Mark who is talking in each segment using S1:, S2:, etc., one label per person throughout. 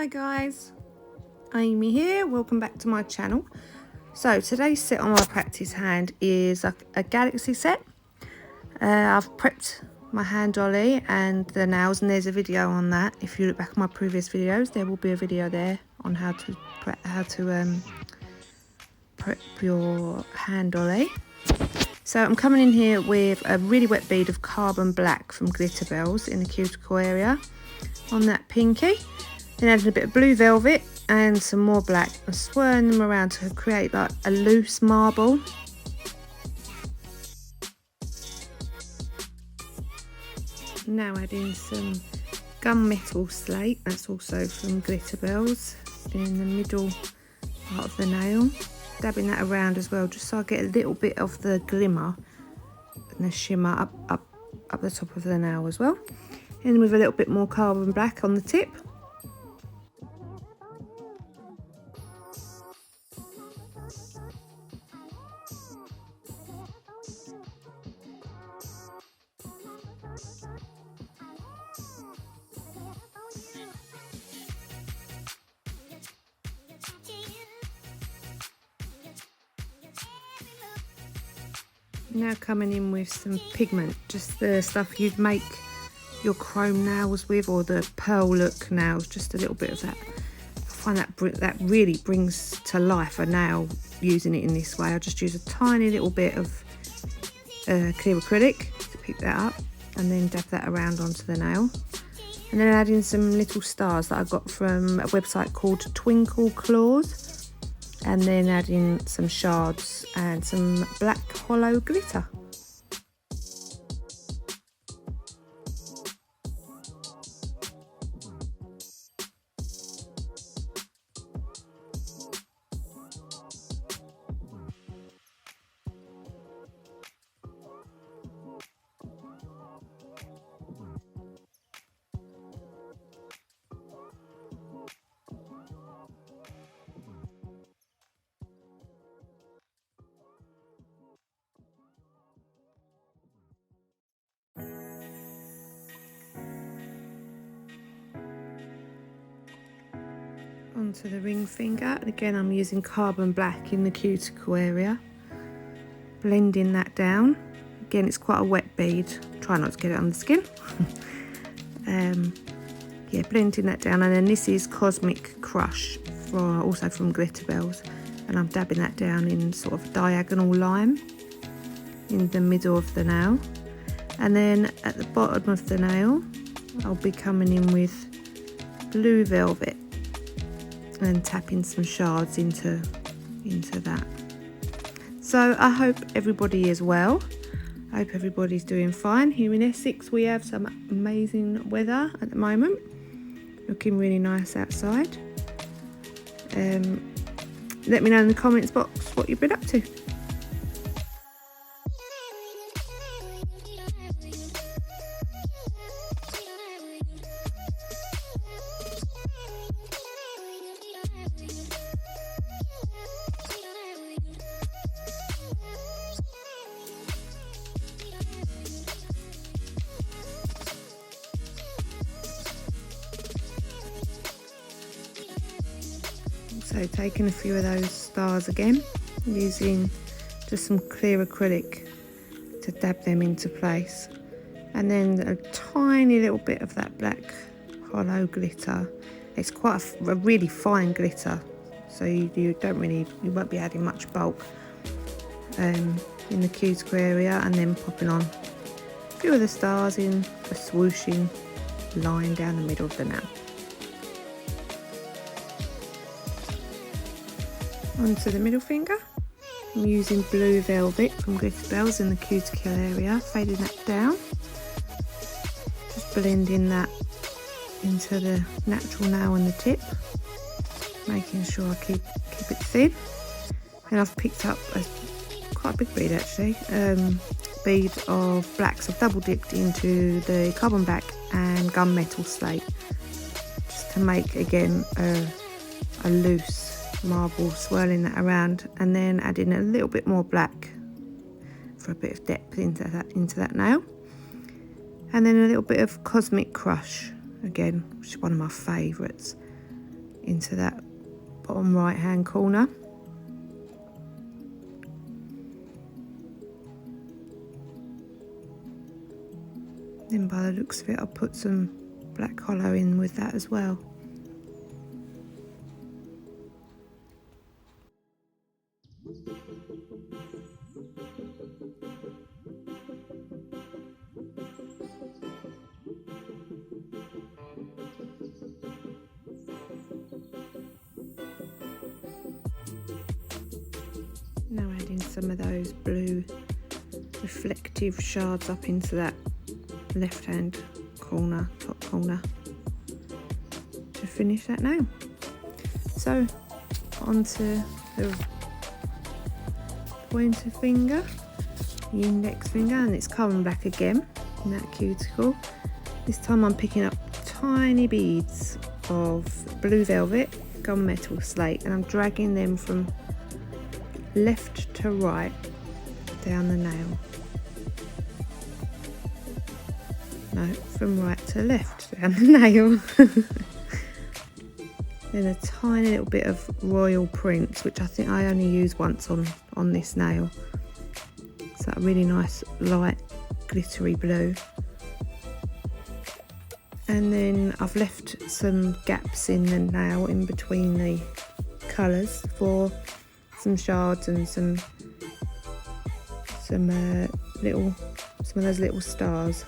S1: Hi guys, Amy here, welcome back to my channel. So today's set on my practice hand is a galaxy set. I've prepped my hand dolly and the nails, and there's a video on that. If you look back at my previous videos, there will be a video there on how to prep your hand dolly. So I'm coming in here with a really wet bead of carbon black from Glitter Bells in the cuticle area on that pinky. Then adding a bit of blue velvet and some more black and swirling them around to create like a loose marble. Now adding some gunmetal slate, that's also from Glitter Bells, in the middle part of the nail. Dabbing that around as well, just so I get a little bit of the glimmer and the shimmer up the top of the nail as well. And with a little bit more carbon black on the tip. Now coming in with some pigment, just the stuff you'd make your chrome nails with, or the pearl look nails, just a little bit of that. I find that really brings to life a nail using it in this way. I just use a tiny little bit of clear acrylic to pick that up and then dab that around onto the nail. And then adding some little stars that I got from a website called Twinkle Claws. And then adding some shards and some black hollow glitter. Onto the ring finger, and again I'm using carbon black in the cuticle area, blending that down. Again, it's quite a wet bead, try not to get it on the skin. Yeah, blending that down. And then this is Cosmic Crush, also from Glitter Bells, and I'm dabbing that down in sort of diagonal line in the middle of the nail. And then at the bottom of the nail I'll be coming in with blue velvet and tapping some shards into that. So I hope everybody is well. I hope everybody's doing fine. Here in Essex we have some amazing weather at the moment, looking really nice outside. Let me know in the comments box what you've been up to. So taking a few of those stars again, using just some clear acrylic to dab them into place. And then a tiny little bit of that black hollow glitter. It's quite a really fine glitter, so you won't be adding much bulk in the cuticle area, and then popping on a few of the stars in a swooshing line down the middle of the nail. Onto the middle finger, I'm using blue velvet from Glitter Bells in the cuticle area, fading that down, just blending that into the natural nail on the tip, making sure I keep it thin. And I've picked up quite a big bead actually, bead of blacks. I've double dipped into the carbon black and gunmetal slate, just to make again a loose marble, swirling that around, and then adding a little bit more black for a bit of depth into that nail. And then a little bit of Cosmic Crush again, which is one of my favourites, into that bottom right hand corner. Then by the looks of it, I'll put some black hollow in with that as well. Now adding some of those blue reflective shards up into that left hand corner, top corner, to finish that nail. So onto the pointer finger, the index finger, and it's coming back again in that cuticle. This time I'm picking up tiny beads of blue velvet, gunmetal slate, and I'm dragging them from left to right down the nail. No, from right to left down the nail. Then a tiny little bit of Royal Prince, which I think I only use once on this nail. It's that really nice light glittery blue. And then I've left some gaps in the nail in between the colours for some shards and some of those little stars.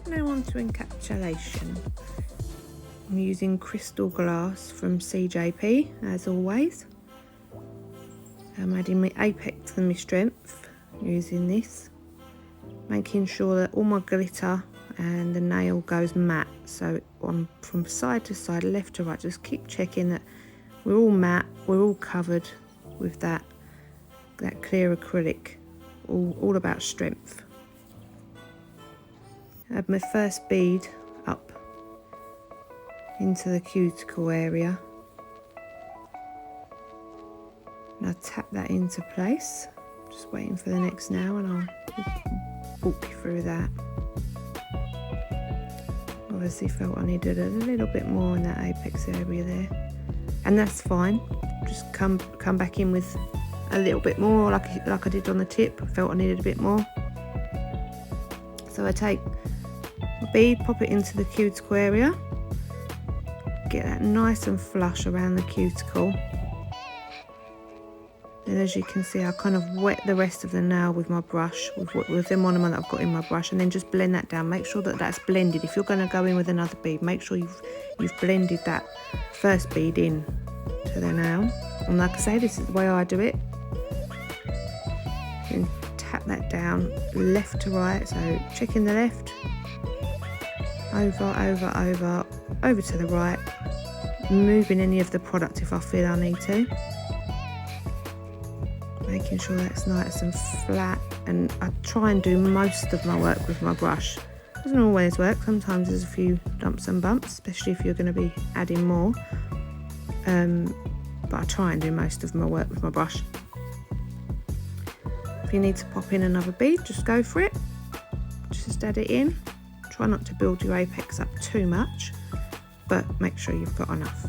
S1: Now on to encapsulation. I'm using crystal glass from CJP as always. I'm adding my apex and my strength using this, making sure that all my glitter and the nail goes matte. So on from side to side, left to right, just keep checking that we're all matte, we're all covered with that clear acrylic, all about strength. I have my first bead up into the cuticle area. And I'll tap that into place. Just waiting for the next nail and I'll walk you through that. Obviously felt I needed a little bit more in that apex area there. And that's fine. Just come back in with a little bit more like I did on the tip. I felt I needed a bit more. So I take a bead, pop it into the cuticle area, get that nice and flush around the cuticle. Then as you can see, I kind of wet the rest of the nail with my brush, with the monomer that I've got in my brush, and then just blend that down. Make sure that that's blended. If you're going to go in with another bead, make sure you've blended that first bead in to the nail. And like I say, this is the way I do it. Then tap that down left to right, so checking the left, over to the right, moving any of the product if I feel I need to, making sure that's nice and flat. And I try and do most of my work with my brush. Doesn't always work, sometimes there's a few lumps and bumps, especially if you're going to be adding more, but I try and do most of my work with my brush. If you need to pop in another bead, just go for it, just add it in. Try not to build your apex up too much, but make sure you've got enough.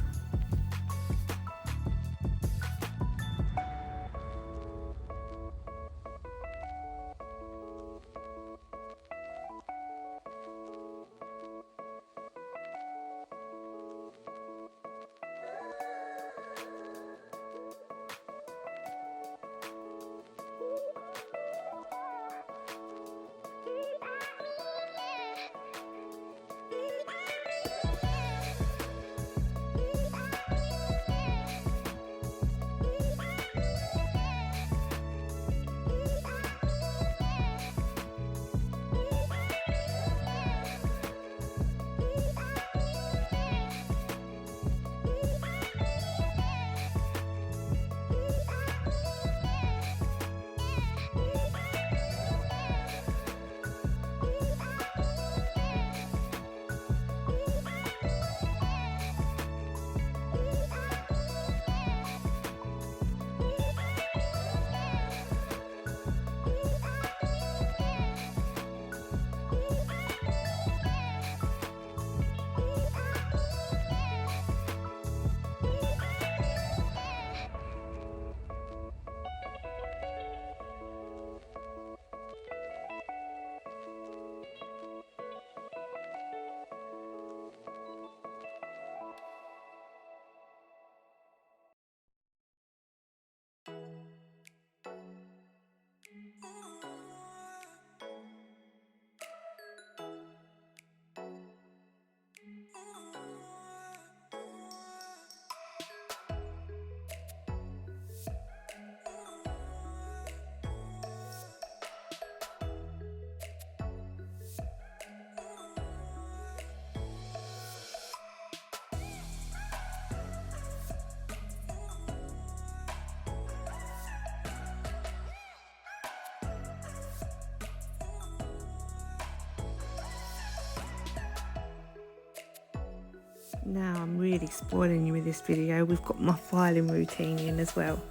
S1: Now I'm really spoiling you with this video. We've got my filing routine in as well.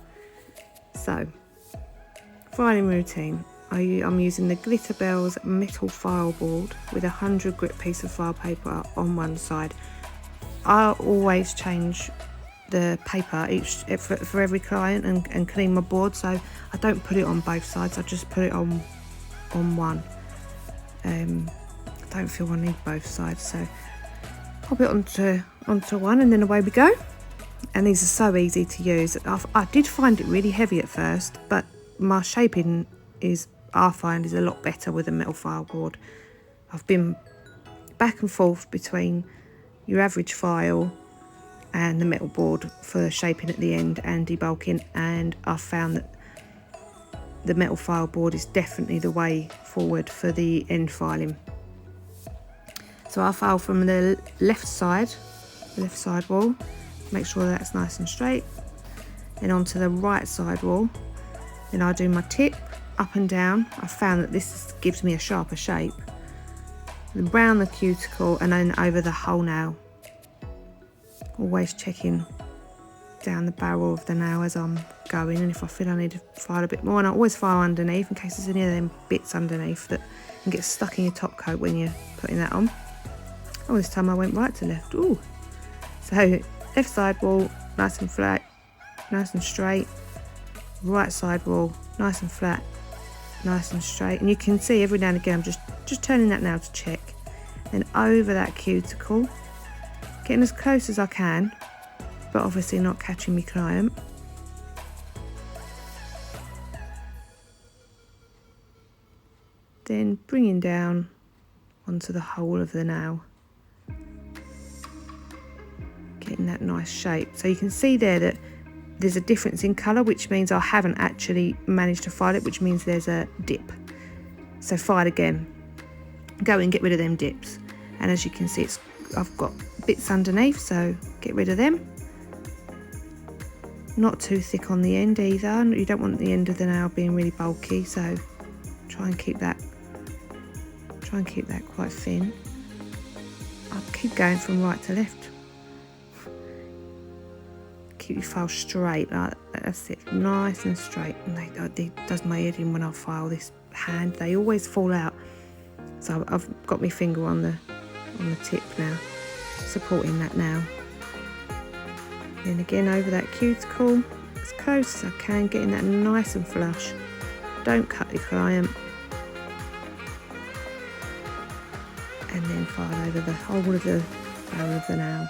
S1: So, filing routine. I'm using the Glitter Bells metal file board with a 100 grit piece of file paper on one side. I always change the paper for every client and clean my board, so I don't put it on both sides. I just put it on one. I don't feel I need both sides, so pop it onto one, and then away we go. And these are so easy to use. I did find it really heavy at first, but my shaping I find is a lot better with a metal file board. I've been back and forth between your average file and the metal board for shaping at the end and debulking, and I've found that the metal file board is definitely the way forward for the end filing. So I file from the left side wall, make sure that's nice and straight, then onto the right side wall. Then I do my tip up and down. I found that this gives me a sharper shape. Then round the cuticle and then over the whole nail. Always checking down the barrel of the nail as I'm going, and if I feel I need to file a bit more, and I always file underneath in case there's any of them bits underneath that can get stuck in your top coat when you're putting that on. Oh, this time I went right to left. Ooh. So left side wall, nice and flat, nice and straight. Right side wall, nice and flat, nice and straight. And you can see every now and again I'm just turning that nail to check. Then over that cuticle, getting as close as I can, but obviously not catching my client. Then bringing down onto the whole of the nail. Getting that nice shape. So you can see there that there's a difference in colour, which means I haven't actually managed to file it, which means there's a dip. So file again. Go and get rid of them dips. And as you can see, I've got bits underneath, so get rid of them. Not too thick on the end either. You don't want the end of the nail being really bulky, so try and keep that quite thin. I'll keep going from right to left. Keep your file straight, like that's it, nice and straight. And it does my head in when I file this hand. They always fall out. So I've got my finger on the tip now, supporting that now. Then again over that cuticle, as close as I can, getting that nice and flush. Don't cut your client. And then file over the whole of the barrel of the nail.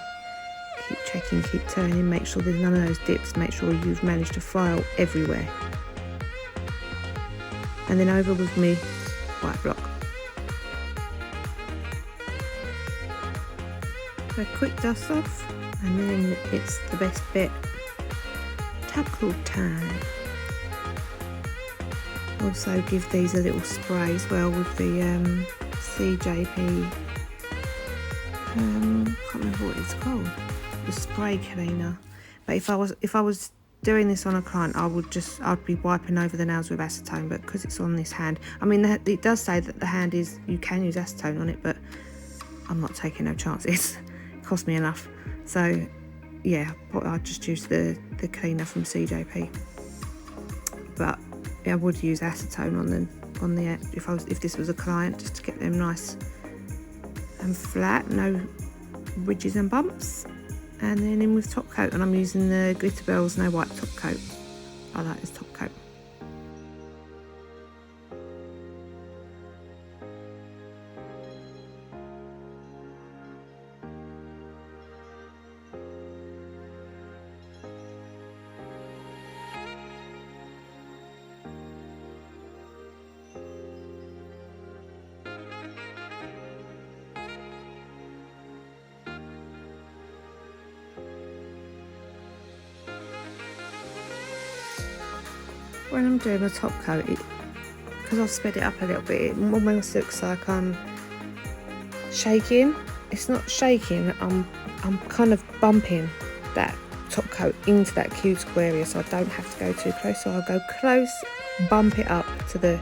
S1: Keep checking, keep turning, make sure there's none of those dips, make sure you've managed to file everywhere. And then over with me white block. So quick dust off, and then it's the best bit. Tackle time. Also give these a little spray as well with the CJP, I can't remember what it's called. The spray cleaner. But if I was doing this on a client, I'd be wiping over the nails with acetone, but because it's on this hand, I mean it does say that the hand you can use acetone on it, but I'm not taking no chances. It cost me enough. So yeah, I'd just use the cleaner from CJP. But yeah, I would use acetone on the if this was a client, just to get them nice and flat, no ridges and bumps. And then in with top coat, and I'm using the Glitter Bells No White top coat. I like this top coat. When I'm doing my top coat, because I've sped it up a little bit, it almost looks like I'm shaking. It's not shaking, I'm kind of bumping that top coat into that cuticle area, so I don't have to go too close. So I'll go close, bump it up to the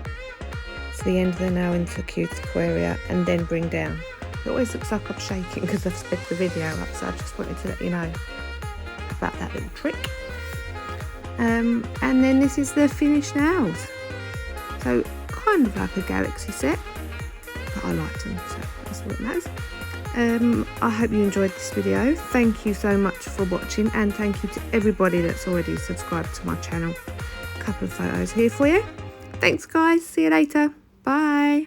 S1: end of the nail into the cuticle area, and then bring down. It always looks like I'm shaking because I've sped the video up, so I just wanted to let you know about that little trick. And then this is the finished nails. So kind of like a galaxy set, but I liked them, so that's all that matters. I hope you enjoyed this video. Thank you so much for watching, and thank you to everybody that's already subscribed to my channel. A couple of photos here for you. Thanks guys, see you later, bye.